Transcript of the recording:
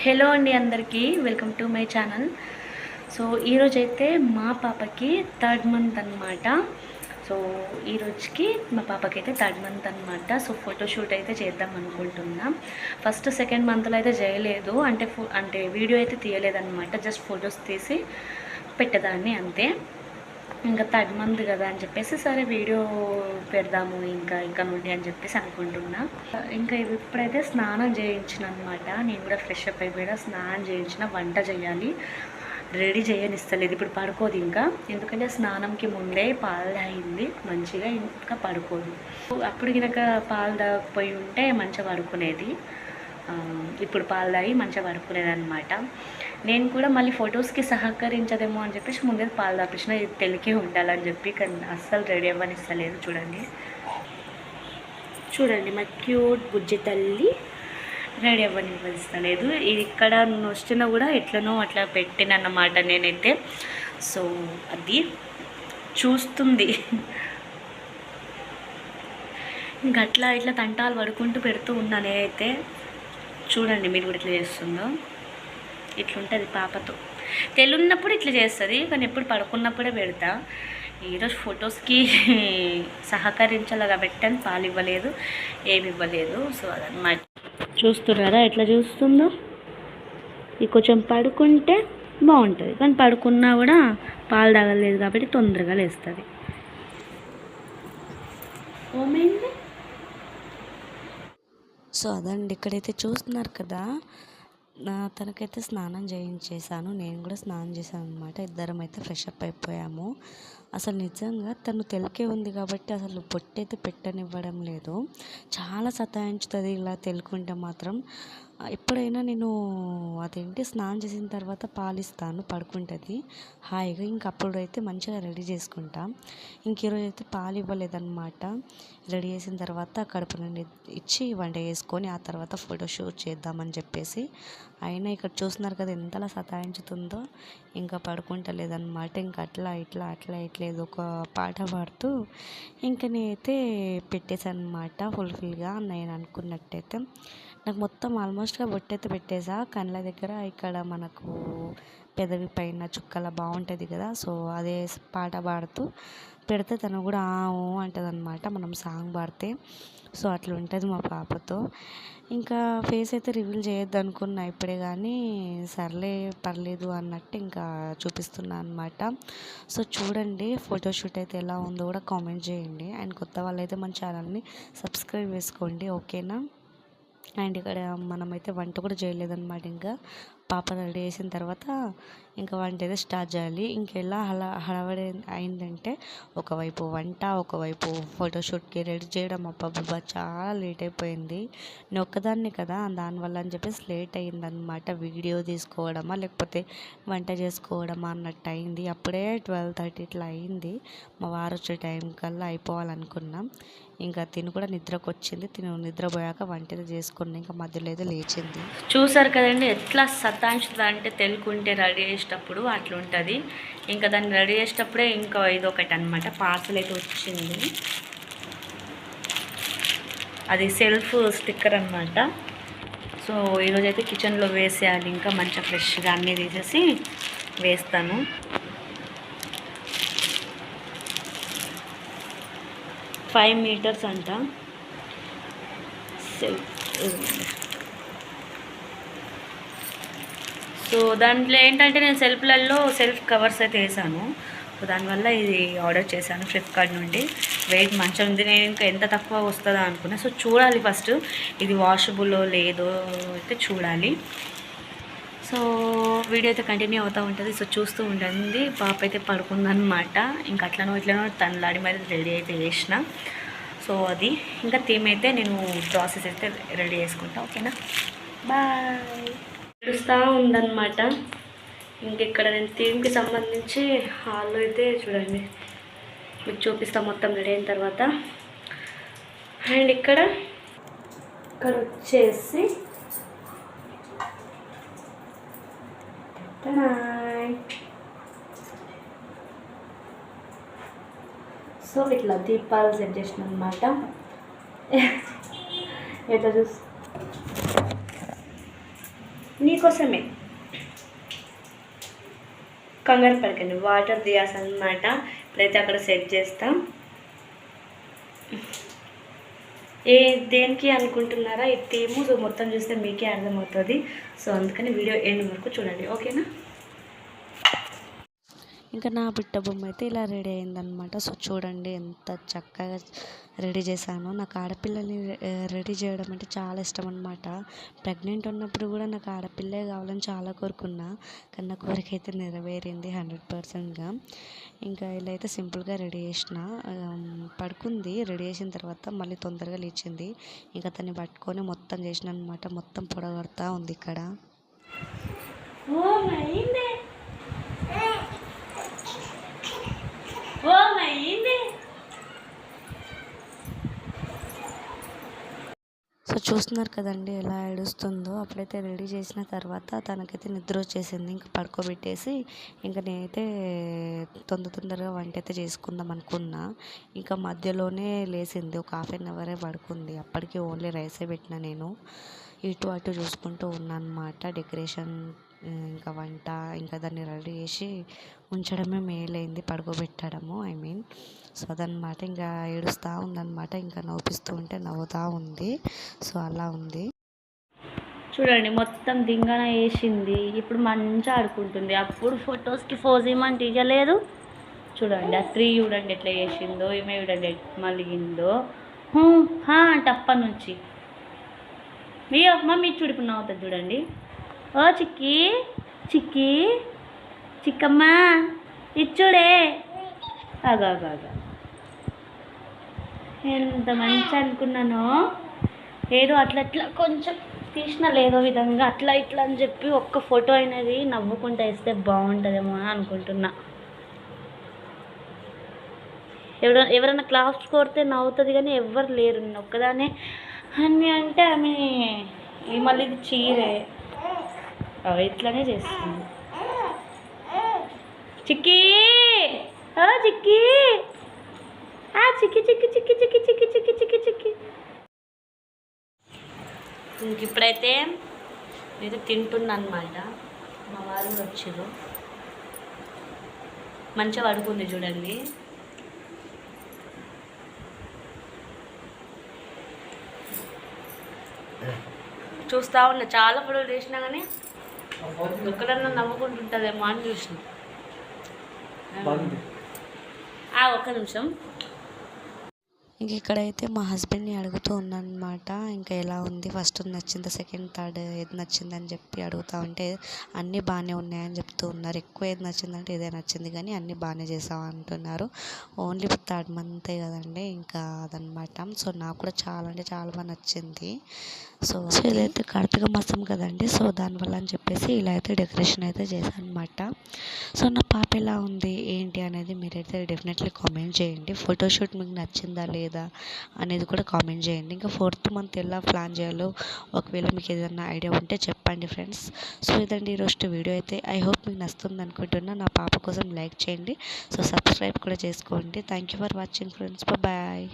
Hello అండి అందరికీ welcome to my channel. So ఈరోజైతే మా పాపకి థర్డ్ మంత్ అనమాట. సో ఈరోజుకి మా పాపకి అయితే థర్డ్ మంత్ అనమాట. సో ఫోటోషూట్ అయితే చేద్దాం అనుకుంటున్నాం. ఫస్ట్ సెకండ్ మంత్లో అయితే చేయలేదు, అంటే వీడియో అయితే తీయలేదన్నమాట. జస్ట్ ఫొటోస్ తీసి పెట్టేదాన్ని అంతే. ఇంకా థర్డ్ మంత్ కదా అని చెప్పేసి సరే వీడియో పెడదాము ఇంకా నుండి అని చెప్పేసి అనుకుంటున్నా. ఇంకా ఇప్పుడైతే స్నానం చేయించిన అనమాట. నేను కూడా ఫ్రెష్ అప్ అయిపోయినా, స్నానం చేయించిన, వంట చేయాలి. రెడీ చేయనిస్తలేదు, ఇప్పుడు పడుకోదు ఇంకా. ఎందుకంటే స్నానంకి ముందే పాలు తాగింది మంచిగా, ఇంకా పడుకోదు. అప్పుడు కనుక పాలు తాగకపోయి ఉంటే మంచిగా పడుకునేది. ఇప్పుడు పాలు తాగి మంచిగా పడుకునేది అనమాట. నేను కూడా మళ్ళీ ఫొటోస్కి సహకరించదేమో అని చెప్పేసి ముందే పాలు తాపించిన, ఇది తెలికే ఉండాలని చెప్పి. కానీ అస్సలు రెడీ అవ్వనిస్తలేదు. చూడండి మా క్యూట్ బుజ్జి తల్లి రెడీ అవ్వనిస్తలేదు. ఇది ఇక్కడ వచ్చినా కూడా ఎట్లనో అట్లా పెట్టినన్నమాట నేనైతే. సో అది చూస్తుంది. ఇంక అట్లా ఇట్లా తంటాలు పడుకుంటూ పెడుతూ ఉన్నా నేనైతే. చూడండి మీరు కూడా ఇట్లా చేస్తుందో. ఇట్లుంటుంది పాపతో. తెల్లున్నప్పుడు ఇట్లా చేస్తుంది, కానీ ఎప్పుడు పడుకున్నప్పుడే పెడతా. ఈరోజు ఫొటోస్కి సహకరించాలిగా పెట్టాను, పాలు ఇవ్వలేదు, ఏమి ఇవ్వలేదు. సో అదన్నమాట. చూస్తున్నారా ఎట్లా చూస్తుందో. ఇది కొంచెం పడుకుంటే బాగుంటుంది, కానీ పడుకున్నా కూడా పాలు తాగలేదు కాబట్టి తొందరగా లేస్తుంది. ఓమైంది. సో అదండి, ఇక్కడైతే చూస్తున్నారు కదా, తనకైతే స్నానం చేయించేసాను. నేను కూడా స్నానం చేశాను అనమాట. ఇద్దరం అయితే ఫ్రెష్ అప్ అయిపోయాము. అసలు నిజంగా తను తెలికే ఉంది కాబట్టి అసలు పొట్టయితే పెట్టనివ్వడం లేదు. చాలా సతాయించుతుంది ఇలా తెలుకుంటే మాత్రం. ఎప్పుడైనా నేను స్నానం చేసిన తర్వాత పాలిస్తాను, పడుకుంటుంది హాయిగా. అప్పుడైతే మంచిగా రెడీ చేసుకుంటాం. ఈరోజు అయితే పాలు ఇవ్వలేదన్నమాట. రెడీ చేసిన తర్వాత కడుపు నుండి ఇచ్చి వంట చేసుకొని ఆ తర్వాత ఫోటోషూట్ చేద్దామని చెప్పేసి. అయినా ఇక్కడ చూస్తున్నారు కదా ఎంతలా సతాయించుతుందో. ఇంకా పడుకుంటలేదన్నమాట. అట్లా ఏదో ఒక పాట పాడుతూ నేనైతే పెట్టేశాను అనమాట. ఫుల్ఫిల్గా నేను అనుకున్నట్టయితే నాకు మొత్తం ఆల్మోస్ట్గా బొట్టయితే పెట్టేసా. కళ్ళ దగ్గర ఇక్కడ మనకు పెదవి పైన చుక్కల బాగుంటుంది కదా. సో అదే పాట పాడుతూ పెడితే తను కూడా అంటుంది అనమాట, మనం సాంగ్ పాడితే. సో అట్లా ఉంటుంది మా పాపతో. ఇంకా ఫేస్ అయితే రివీల్ చేయొద్దు అనుకున్నా ఇప్పుడే, కానీ సర్లే పర్లేదు అన్నట్టు ఇంకా చూపిస్తున్నా అనమాట. సో చూడండి ఫోటోషూట్ అయితే ఎలా ఉందో కూడా కామెంట్ చేయండి. అండ్ కొత్త వాళ్ళైతే మన ఛానల్ని సబ్స్క్రైబ్ చేసుకోండి, ఓకేనా. అండ్ ఇక్కడ మనమైతే వంట కూడా చేయలేదన్నమాట. ఇంకా పాప రెడీ చేసిన తర్వాత ఇంకా వంట అయితే స్టార్ట్ చేయాలి. ఇంకెలా హడావిడి అయిందంటే ఒకవైపు వంట, ఒకవైపు ఫోటోషూట్కి రెడీ చేయడం. అబ్బబ్బా చాలా లేట్ అయిపోయింది. నేను ఒక్కదాన్ని కదా, దానివల్ల అని చెప్పేసి లేట్ అయిందనమాట. వీడియో తీసుకోవడమా లేకపోతే వంట చేసుకోవడమా అన్నట్టు అయింది. అప్పుడే 12:30 ఇట్లా అయింది. మా వారు వచ్చే టైం కల్లా అయిపోవాలనుకున్నాం. ఇంకా తిను కూడా నిద్రకు వచ్చింది. నిద్రపోయాక వంట చేసుకుని ఇంకా మధ్యలో అయితే లేచింది. చూసారు కదండి ఎట్లా సతాయించుతుంది అంటే, తెలుకుంటే రెడీ చేసేటప్పుడు అట్లా ఉంటుంది. ఇంకా దాన్ని రెడీ చేసేటప్పుడే ఇంకా ఇదొకటి అనమాట. పార్సల్ అయితే వచ్చింది, అది సెల్ఫ్ స్టిక్కర్ అనమాట. సో ఈరోజైతే కిచెన్లో వేసేయాలి. ఇంకా మంచిగా ఫ్రెష్గా అన్నీ తీసేసి వేస్తాను. $5 meters అంట సెల్ఫ్. సో దాంట్లో ఏంటంటే నేను సెల్ఫ్ కవర్స్ అయితే వేసాను. సో దానివల్ల ఇది ఆర్డర్ చేశాను ఫ్లిప్కార్ట్ నుండి. వెయిట్ మంచిగా ఉంది. నేను ఇంకా ఎంత తక్కువ వస్తుందో అనుకున్నా. సో చూడాలి ఫస్ట్ ఇది వాషబుల్ లేదో అయితే చూడాలి. సో వీడియో అయితే కంటిన్యూ అవుతూ ఉంటుంది. సో చూస్తూ ఉంటుంది. పాప అయితే పడుకుందనమాట. ఇంకా అట్లనో తనలాడి మీద రెడీ అయితే చేసిన. సో అది ఇంకా థీమ్ అయితే నేను ప్రాసెస్ అయితే రెడీ చేసుకుంటా, ఓకేనా. బాయ్. నడుస్తూ ఉందన్నమాట. ఇక్కడ నేను థీమ్కి సంబంధించి హాల్లో అయితే చూడండి మీకు చూపిస్తా మొత్తం రెడీ అయిన తర్వాత. అండ్ ఇక్కడ వచ్చేసి సో ఇట్లా దీపాలు సెట్ చేసిన అనమాట. ఎట్లా నీకోసమే. కంగారు పడకండి, వాటర్ దియాస్ అన్నమాట. ఇప్పుడైతే అక్కడ సెట్ చేస్తాం. దేనికి అనుకుంటున్నారా ఈ థీము? సో మొత్తం చూస్తే మీకే అర్థమవుతుంది. సో అందుకని వీడియో ఎండ్ వరకు చూడండి, ఓకేనా? ఇంకా నా బిడ్డ బొమ్మ అయితే ఇలా రెడీ అయిందనమాట. సో చూడండి ఎంత చక్కగా రెడీ చేశాను. నాకు ఆడపిల్లని రెడీ చేయడం అంటే చాలా ఇష్టం అనమాట. ప్రెగ్నెంట్ ఉన్నప్పుడు కూడా నాకు ఆడపిల్లే కావాలని చాలా కోరుకున్నా, కానీ నా కోరిక అయితే నెరవేరింది 100%గా. ఇంకా ఇలా అయితే సింపుల్గా రెడీ చేసిన. పడుకుంది. రెడీ చేసిన తర్వాత మళ్ళీ తొందరగా లేచింది. ఇంకా తన్ని పట్టుకొని మొత్తం చేసిన అనమాట. మొత్తం పొడగొడతా ఉంది ఇక్కడ. సో చూస్తున్నారు కదండి ఎలా ఏడుస్తుందో. అప్పుడైతే రెడీ చేసిన తర్వాత తనకైతే నిద్ర వచ్చేసింది. ఇంకా పడుకోబెట్టేసి ఇంకా నేనైతే తొందరగా వంట అయితే చేసుకుందాం అనుకున్నా. ఇంకా మధ్యలోనే లేచింది. ఒక ½ పడుకుంది. అప్పటికి ఓన్లీ రైసే పెట్టిన నేను. ఇటు అటు చూసుకుంటూ ఉన్నాను అన్నమాట. డెకరేషన్ ఇంకా వంట ఇంకా దాన్ని రెడీ చేసి ఉంచడమే మేలైంది, పడుకోబెట్టడము సో అదనమాట. ఇంకా ఏడుస్తూ ఉందన్నమాట. ఇంకా నవ్విస్తూ ఉంటే నవ్వుతూ ఉంది. సో అలా ఉంది. చూడండి మొత్తం దింగన వేసింది. ఇప్పుడు మంచిగా ఆడుకుంటుంది. అప్పుడు ఫొటోస్కి ఫోజ్ ఇవ్వమంటే ఇవ్వలేదు. చూడండి ఆ 3 చూడండి ఎట్లా చేసిందో. ఏమే చూడండి మలిగిందో అంటే అప్పటి నుంచి. మీ మమ్మీ చూడు నవ్వుతుంది చూడండి. ఓ చిక్కి చిక్కి చిక్కమ్మ ఇచ్చుడే. ఆగా ఎంత మంచి అనుకున్నానో. ఏదో అట్లా కొంచెం తీసిన లేదో విధంగా అట్లా ఇట్లా అని చెప్పి ఒక్క ఫోటో అనేది నవ్వుకుంటూ వేస్తే బాగుంటుందేమో అని అనుకుంటున్నా. ఎవరైనా క్లాస్ కొడితే నవ్వుతుంది, కానీ ఎవ్వరు లేరు. నేను ఒక్కదానే అని అంటే ఆమె మళ్ళీ ఇది చీరే ఇట్లానే చేస్తుంది. చిక్కి చిక్కి చిక్కి చిక్కి చిక్కి చిక్కి చిక్కి చిక్కి చిక్కి చిక్కి. ఇప్పుడైతే నేను తింటున్నా అనమాట. మా వారు వచ్చారు. మంచిగా పడుకుంది చూడండి. చూస్తూ ఉన్నా. చాలా ఫోటోలు చేసినా కానీ ఒక్కడన్నా నవ్వుకుంటుంటుందేమో అని చూసిన. ఒక్క నిమిషం. ఇంక ఇక్కడైతే మా హస్బెండ్ని అడుగుతూ ఉన్నాను అనమాట. ఇంకా ఎలా ఉంది, ఫస్ట్ నచ్చిందా, సెకండ్ థర్డ్ ఏది నచ్చింది అని చెప్పి అడుగుతూ ఉంటే అన్నీ బాగానే ఉన్నాయని చెప్తూ ఉన్నారు. ఎక్కువ ఏది నచ్చిందంటే ఇదే నచ్చింది, కానీ అన్నీ బాగానే చేసావు అంటున్నారు. ఓన్లీ 3rd మంతే కదండి, ఇంకా అదనమాట. సో నాకు కూడా చాలా అంటే చాలా బాగా నచ్చింది. సో ఇదైతే కార్తీక మాసం కదండి. సో దానివల్ల అని చెప్పేసి ఇలా అయితే డెకరేషన్ అయితే చేశాను అనమాట. సో నా పాప ఎలా ఉంది ఏంటి అనేది మీరైతే డెఫినెట్లీ కామెంట్ చేయండి. ఫోటోషూట్ మీకు నచ్చిందా లేదా అనేది కూడా కామెంట్ చేయండి. ఇంకా 4th మంత్ ఎలా ప్లాన్ చేయాలో ఒకవేళ మీకు ఏదైనా ఐడియా ఉంటే చెప్పండి ఫ్రెండ్స్. సో ఇదండి ఈరోజు వీడియో అయితే. ఐ హోప్ మీకు నచ్చుతుంది అనుకుంటున్నా. నా పాప కోసం లైక్ చేయండి. సో సబ్స్క్రైబ్ కూడా చేసుకోండి. Thank you for watching friends. Bye.